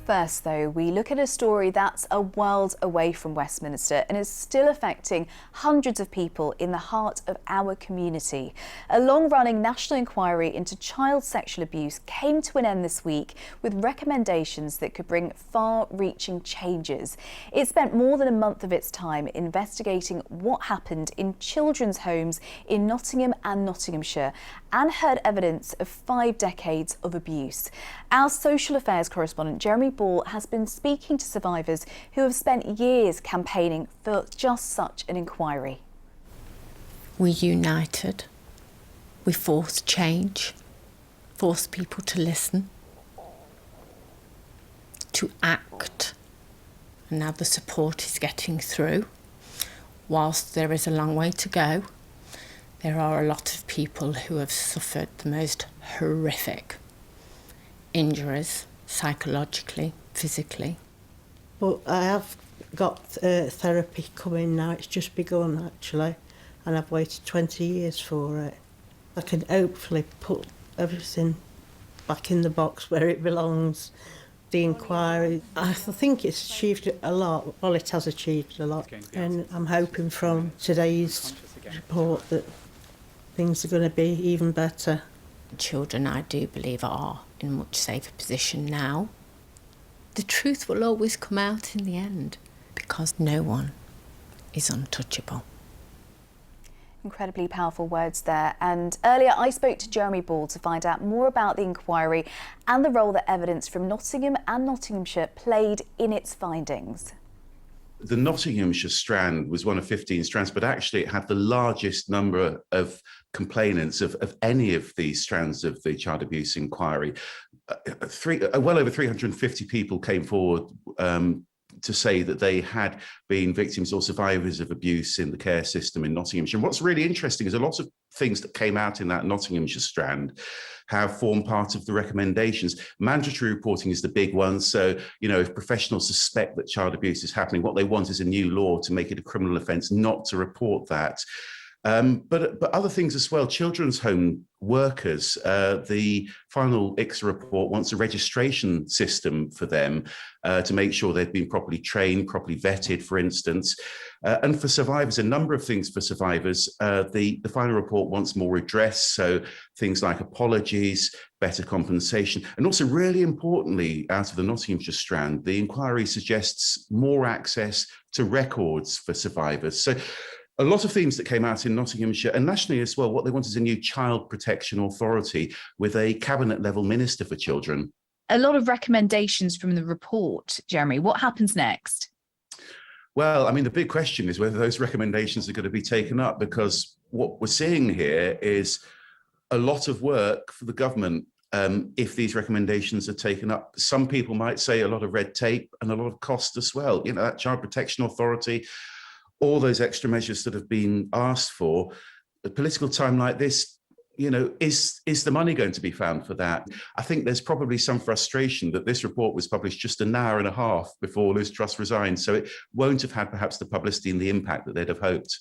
First, though, we look at a story that's a world away from Westminster and is still affecting hundreds of people in the heart of our community. A long-running national inquiry into child sexual abuse came to an end this week with recommendations that could bring far-reaching changes. It spent more than a month of its time investigating what happened in children's homes in Nottingham and Nottinghamshire and heard evidence of 5 decades of abuse. Our social affairs correspondent Jeremy Ball has been speaking to survivors who have spent years campaigning for just such an inquiry. We united, we forced change, forced people to listen, to act, and now the support is getting through. Whilst there is a long way to go, there are a lot of people who have suffered the most horrific injuries, psychologically, physically. But I have got therapy coming now. It's just begun actually, and I've waited 20 years for it. I can hopefully put everything back in the box where it belongs. The inquiry, I think it's achieved a lot. Well, it has achieved a lot, and I'm hoping from today's report that things are going to be even better. Children, I do believe, are in a much safer position now. The truth will always come out in the end because no one is untouchable. Incredibly powerful words there. And earlier I spoke to Jeremy Ball to find out more about the inquiry and the role that evidence from Nottingham and Nottinghamshire played in its findings. The Nottinghamshire strand was one of 15 strands, but actually it had the largest number of complainants of any of these strands of the child abuse inquiry. Well over 350 people came forward to say that they had been victims or survivors of abuse in the care system in Nottinghamshire. And what's really interesting is a lot of things that came out in that Nottinghamshire strand have formed part of the recommendations. Mandatory reporting is the big one. So, if professionals suspect that child abuse is happening, what they want is a new law to make it a criminal offence not to report that. But other things as well. Children's home workers, the final IICSA report wants a registration system for them to make sure they've been properly trained, properly vetted, for instance. And for survivors, a number of things for survivors. The final report wants more redress, so things like apologies, better compensation, and also really importantly, out of the Nottinghamshire strand, the inquiry suggests more access to records for survivors. So a lot of themes that came out in Nottinghamshire and nationally as well. What they want is a new child protection authority with a cabinet level minister for children. A lot of recommendations from the report, Jeremy. What happens next? Well, the big question is whether those recommendations are going to be taken up, because what we're seeing here is a lot of work for the government if these recommendations are taken up. Some people might say a lot of red tape and a lot of cost as well. That child protection authority, all those extra measures that have been asked for. A political time like this, is the money going to be found for that? I think there's probably some frustration that this report was published just an hour and a half before Liz Truss resigned, so it won't have had perhaps the publicity and the impact that they'd have hoped.